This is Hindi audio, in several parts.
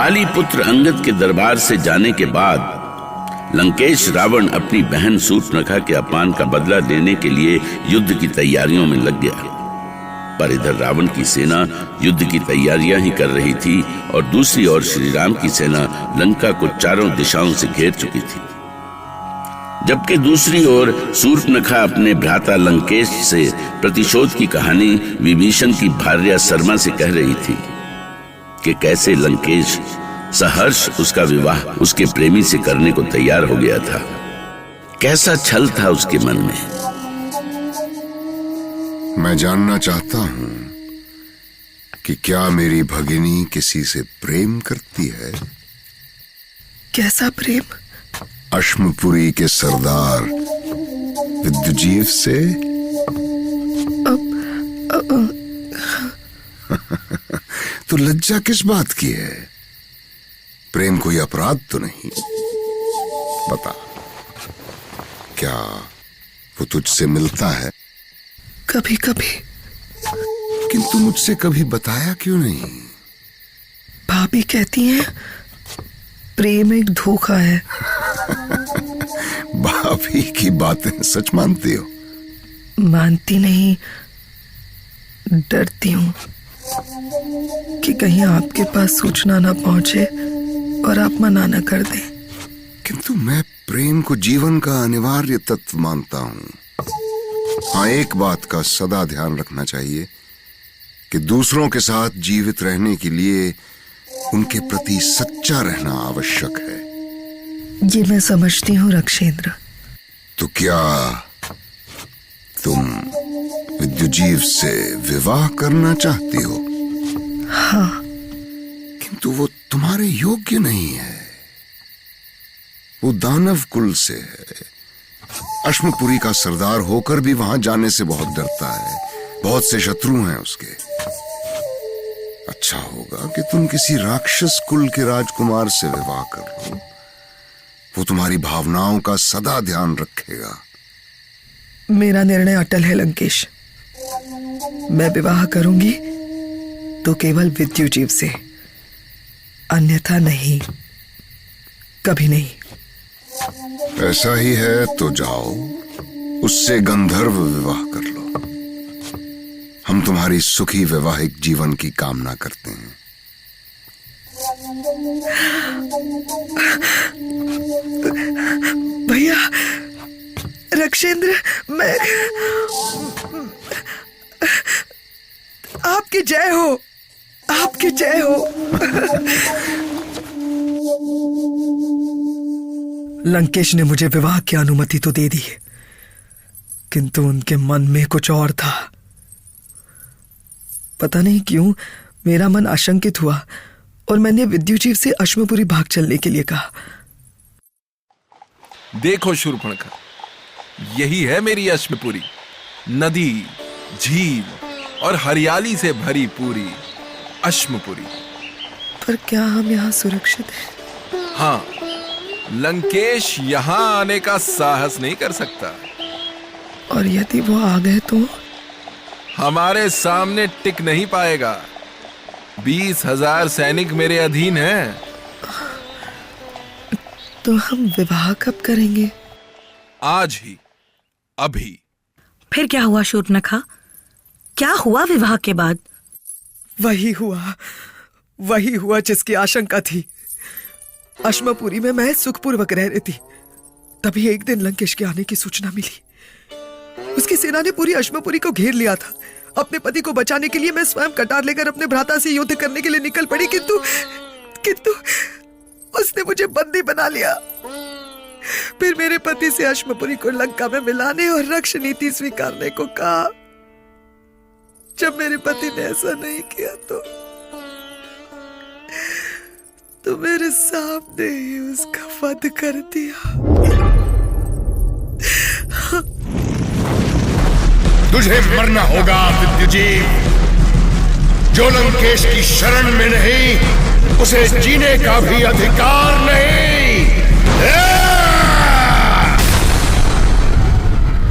पाली पुत्र अंगद के दरबार से जाने के बाद लंकेश रावण अपनी बहन शूर्पणखा के अपमान का बदला लेने के लिए युद्ध की तैयारियों में लग गया। पर इधर रावण की सेना युद्ध की तैयारियां ही कर रही थी और दूसरी ओर श्री राम की सेना लंका को चारों दिशाओं से घेर चुकी थी। जबकि दूसरी ओर शूर्पणखा अपने भ्राता लंकेश से प्रतिशोध की कहानी विभीषण की भार्या शर्मा से कह रही थी कि कैसे लंकेश सहर्ष उसका विवाह उसके प्रेमी से करने को तैयार हो गया था। कैसा छल था उसके मन में। मैं जानना चाहता हूं कि क्या मेरी भगिनी किसी से प्रेम करती है? कैसा प्रेम? अश्मपुरी के सरदार विद्युजीव से? तो लज्जा किस बात की है? प्रेम कोई अपराध तो नहीं। बता, क्या वो तुझसे मिलता है? कभी कभी। किंतु मुझसे कभी बताया क्यों नहीं? भाभी कहती हैं प्रेम एक धोखा है। भाभी की बातें सच मानती हो? मानती नहीं, डरती हूं कि कहीं आपके पास सूचना ना पहुंचे और आप मना न कर दें। किंतु मैं प्रेम को जीवन का अनिवार्य तत्व मानता हूं। हाँ, एक बात का सदा ध्यान रखना चाहिए कि दूसरों के साथ जीवित रहने के लिए उनके प्रति सच्चा रहना आवश्यक है। ये मैं समझती हूँ रक्षेंद्र। तो क्या तुम विद्युजीव से विवाह करना चाहती हो? हाँ। किंतु वो तुम्हारे योग्य नहीं है। वो दानव कुल से है। अश्मपुरी का सरदार होकर भी वहां जाने से बहुत डरता है। बहुत से शत्रु हैं उसके। अच्छा होगा कि तुम किसी राक्षस कुल के राजकुमार से विवाह कर लो। वो तुम्हारी भावनाओं का सदा ध्यान रखेगा। मेरा निर्णय अटल है लंकेश। मैं विवाह करूंगी तो केवल विद्युजीव से, अन्यथा नहीं, कभी नहीं। ऐसा ही है तो जाओ, उससे गंधर्व विवाह कर लो। हम तुम्हारी सुखी वैवाहिक जीवन की कामना करते हैं। भैया, रक्षेंद्र, मैं आपकी जय हो, आपकी जय हो। लंकेश ने मुझे विवाह की अनुमति तो दे दी, किंतु उनके मन में कुछ और था। पता नहीं क्यों मेरा मन आशंकित हुआ और मैंने विद्युजीव से अश्मपुरी भाग चलने के लिए कहा। देखो शूर्पणखा, यही है मेरी अश्मपुरी। नदी, झील और हरियाली से भरी पूरी अश्मपुरी। पर क्या हम यहाँ सुरक्षित हैं? हाँ, लंकेश यहाँ आने का साहस नहीं कर सकता। और यदि वो आ गए तो? हमारे सामने टिक नहीं पाएगा। 20,000 सैनिक मेरे अधीन हैं। तो हम विवाह कब करेंगे? आज ही, अभी। फिर क्या हुआ शूर्पणखा? क्या हुआ विवाह के बाद? वही हुआ जिसकी आशंका थी। अश्मपुरी में मैं सुखपूर्वक रह रही थी, तभी एक दिन लंकेश के आने की सूचना मिली। उसकी सेना ने पूरी अश्मपुरी को घेर लिया था। अपने पति को बचाने के लिए मैं स्वयं कटार लेकर अपने भ्राता से युद्ध करने के लिए निकल पड़ी, किंतु उसने मुझे बंदी बना लिया। फिर मेरे पति से अश्मपुरी को लंका में मिलाने और रक्ष नीति स्वीकारने को कहा। जब मेरे पति ने ऐसा नहीं किया तो मेरे सामने ही उसका वध कर दिया। तुझे मरना होगा विद्युजीव। जो लंकेश की शरण में नहीं, उसे जीने का भी अधिकार नहीं।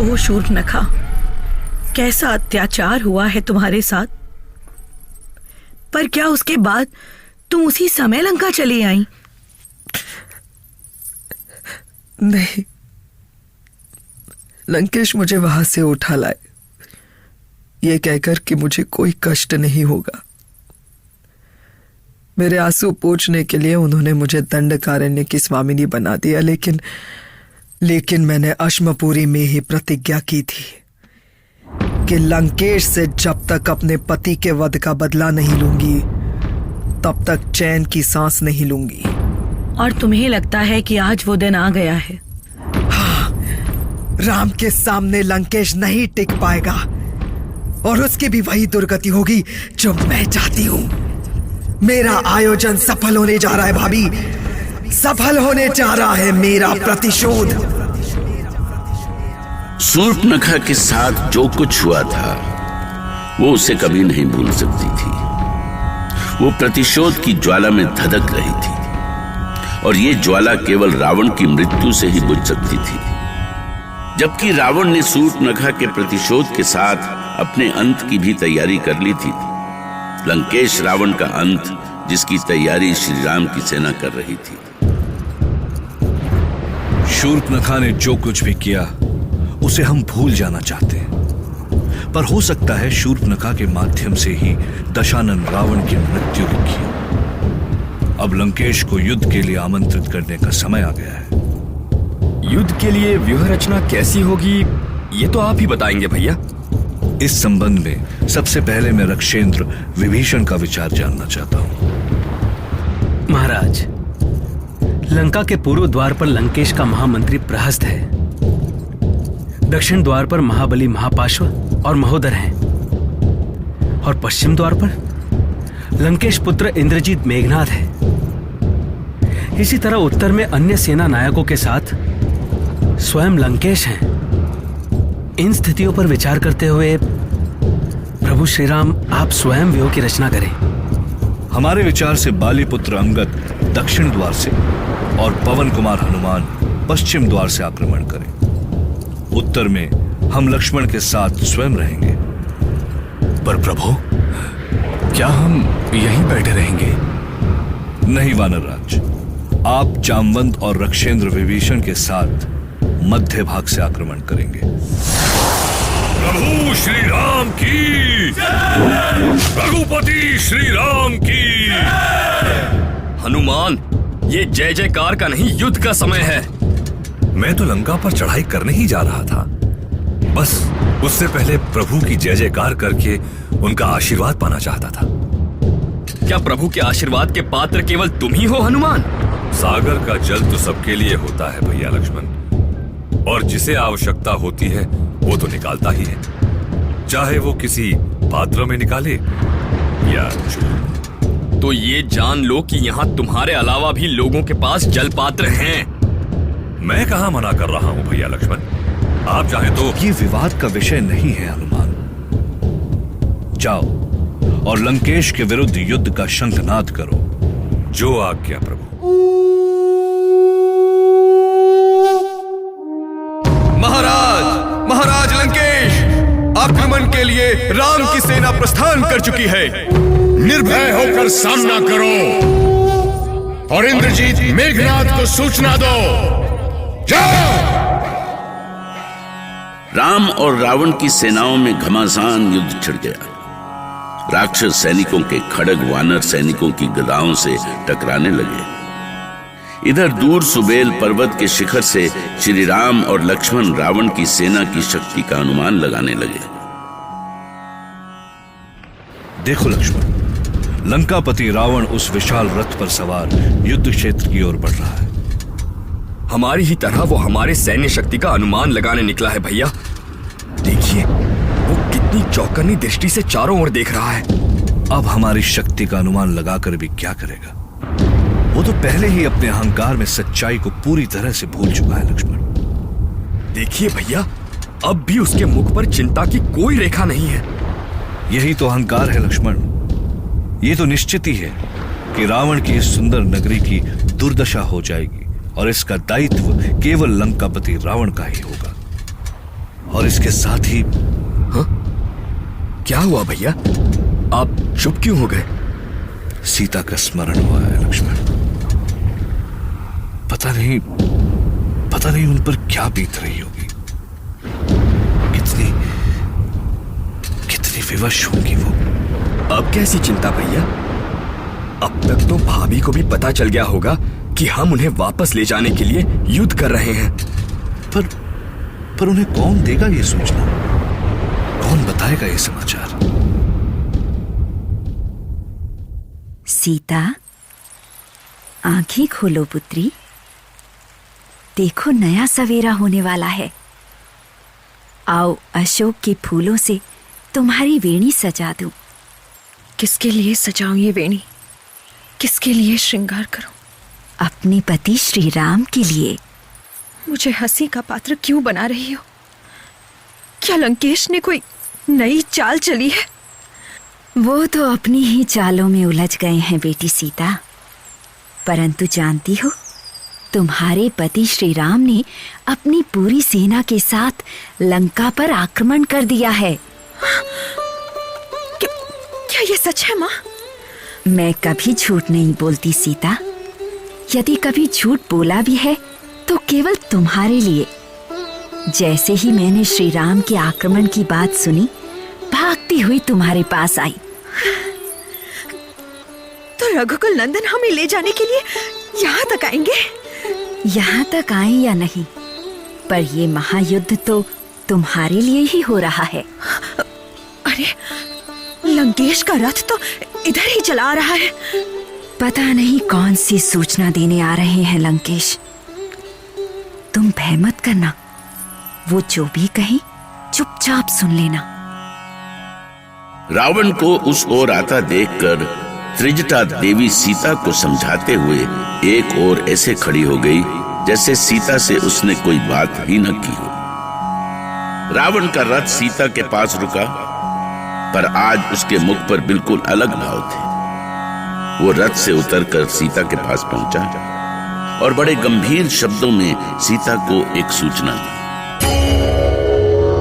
ओ शूर्पणखा, कैसा अत्याचार हुआ है तुम्हारे साथ। पर क्या उसके बाद तुम उसी समय लंका चली आई? नहीं, लंकेश मुझे वहां से उठा लाए, ये कहकर कि मुझे कोई कष्ट नहीं होगा। मेरे आंसू पोंछने के लिए उन्होंने मुझे दंडकारण्य की स्वामिनी बना दिया, लेकिन मैंने अश्मपुरी में ही प्रतिज्ञा की थी कि लंकेश से जब तक अपने पति के वध का बदला नहीं लूंगी तब तक चैन की सांस नहीं लूंगी। और तुम्हें लगता है कि आज वो दिन आ गया है? हाँ, राम के सामने लंकेश नहीं टिक पाएगा और उसकी भी वही दुर्गति होगी जो मैं चाहती हूं। मेरा आयोजन सफल होने जा रहा है भाभी, सफल होने जा रहा है मेरा प्रतिशोध। शूर्पणखा के साथ जो कुछ हुआ था वो उसे कभी नहीं भूल सकती थी। वो प्रतिशोध की ज्वाला में धधक रही थी और ये ज्वाला केवल रावण की मृत्यु से ही बुझ सकती थी। जबकि रावण ने शूर्पणखा के प्रतिशोध के साथ अपने अंत की भी तैयारी कर ली थी, लंकेश रावण का अंत जिसकी तैयारी श्री राम की सेना कर रही थी। शूर्पणखा ने जो कुछ भी किया उसे हम भूल जाना चाहते हैं, पर हो सकता है शूर्पणखा के माध्यम से ही दशानन रावण की मृत्यु लिखी। अब लंकेश को युद्ध के लिए आमंत्रित करने का समय आ गया है। युद्ध के लिए व्यूह रचना कैसी होगी ये तो आप ही बताएंगे भैया। इस संबंध में सबसे पहले मैं रक्षेंद्र विभीषण का विचार जानना चाहता हूं। महाराज, लंका के पूर्व द्वार पर लंकेश का महामंत्री प्रहस्त है, दक्षिण द्वार पर महाबली महापाश्व और महोदर हैं, और पश्चिम द्वार पर लंकेश पुत्र इंद्रजीत मेघनाथ है। इसी तरह उत्तर में अन्य सेना नायकों के साथ स्वयं लंकेश हैं। इन स्थितियों पर विचार करते हुए प्रभु श्री राम आप स्वयं व्यूह की रचना करें। हमारे विचार से बाली पुत्र अंगद दक्षिण द्वार से और पवन कुमार हनुमान पश्चिम द्वार से आक्रमण करें। उत्तर में हम लक्ष्मण के साथ स्वयं रहेंगे। पर प्रभु, क्या हम यहीं बैठे रहेंगे? नहीं वानरराज, आप जामवंत और रक्षेंद्र विभीषण के साथ मध्य भाग से आक्रमण करेंगे। प्रभु श्री राम की, रघुपति श्री राम की। हनुमान, ये जय जयकार का नहीं युद्ध का समय है। मैं तो लंका पर चढ़ाई करने ही जा रहा था, बस उससे पहले प्रभु की जय जयकार करके उनका आशीर्वाद पाना चाहता था। क्या प्रभु के आशीर्वाद के पात्र केवल तुम ही हो हनुमान? सागर का जल तो सबके लिए होता है भैया लक्ष्मण, और जिसे आवश्यकता होती है वो तो निकालता ही है, चाहे वो किसी पात्र में निकाले या चूल्हे। तो ये जान लो कि यहाँ तुम्हारे अलावा भी लोगों के पास जल पात्र हैं। मैं कहाँ मना कर रहा हूँ भैया लक्ष्मण, आप चाहे तो। ये विवाद का विषय नहीं है हनुमान। जाओ और लंकेश के विरुद्ध युद्ध का शंखनाद करो। जो आज्ञा प्रभु। महाराज लंकेश, आक्रमण के लिए राम की सेना प्रस्थान कर चुकी है। निर्भय होकर सामना करो और इंद्रजीत मेघनाथ को सूचना दो। जाओ। राम और रावण की सेनाओं में घमासान युद्ध छिड़ गया। राक्षस सैनिकों के खड़ग वानर सैनिकों की गदाओं से टकराने लगे। इधर दूर सुबेल पर्वत के शिखर से श्री राम और लक्ष्मण रावण की सेना की शक्ति का अनुमान लगाने लगे। देखो लक्ष्मण, लंकापति रावण उस विशाल रथ पर सवार युद्ध क्षेत्र की ओर बढ़ रहा है। हमारी ही तरह वो हमारे सैन्य शक्ति का अनुमान लगाने निकला है भैया। देखिए, वो कितनी चौकन्नी दृष्टि से चारों ओर देख रहा है। अब हमारी शक्ति का अनुमान लगाकर भी क्या करेगा? वो तो पहले ही अपने अहंकार में सच्चाई को पूरी तरह से भूल चुका है लक्ष्मण। देखिए भैया, अब भी उसके मुख पर चिंता की कोई रेखा नहीं है। यही तो अहंकार है लक्ष्मण। ये तो निश्चित ही है कि रावण की इस सुंदर नगरी की दुर्दशा हो जाएगी और इसका दायित्व केवल लंकापति रावण का ही होगा। और इसके साथ ही क्या हुआ भैया, आप चुप क्यों हो गए? सीता का स्मरण हुआ है लक्ष्मण। पता नहीं उन पर क्या बीत रही होगी। कितनी विवश होंगी वो। अब कैसी चिंता भैया, अब तक तो भाभी को भी पता चल गया होगा कि हम उन्हें वापस ले जाने के लिए युद्ध कर रहे हैं। पर उन्हें कौन देगा ये सूचना? कौन बताएगा ये समाचार? सीता, आंखें खोलो पुत्री। देखो नया सवेरा होने वाला है। आओ अशोक के फूलों से तुम्हारी वेणी सजा दूं। किसके लिए सजाऊं ये वेणी? किसके लिए श्रृंगार करूं? अपने पति श्री राम के लिए। मुझे हंसी का पात्र क्यों बना रही हो? क्या लंकेश ने कोई नई चाल चली है? वो तो अपनी ही चालों में उलझ गए हैं बेटी सीता। परंतु जानती हो, तुम्हारे पति श्री राम ने अपनी पूरी सेना के साथ लंका पर आक्रमण कर दिया है। क्या ये सच है माँ? मैं कभी झूठ नहीं बोलती सीता। यदि कभी झूठ बोला भी है तो केवल तुम्हारे लिए। जैसे ही मैंने श्री राम के आक्रमण की बात सुनी, भागती हुई तुम्हारे पास आई। तो रघुकुल नंदन हमें ले जाने के लिए यहाँ तक आएंगे? यहाँ तक आए या नहीं, पर ये महायुद्ध तो तुम्हारे लिए ही हो रहा है। अरे, लंकेश का रथ तो इधर ही चला आ रहा है। पता नहीं कौन सी सूचना देने आ रहे हैं लंकेश। तुम भय मत करना, वो जो भी कहें चुपचाप सुन लेना। रावण को उस ओर आता देखकर त्रिजटा देवी सीता को समझाते हुए एक ओर ऐसे खड़ी हो गई जैसे सीता से उसने कोई बात ही न की हो। रावण का रथ सीता के पास रुका, पर आज उसके मुख पर बिल्कुल अलग भाव थे। वो रथ से उतरकर सीता के पास पहुंचा और बड़े गंभीर शब्दों में सीता को एक सूचना दी।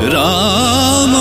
राम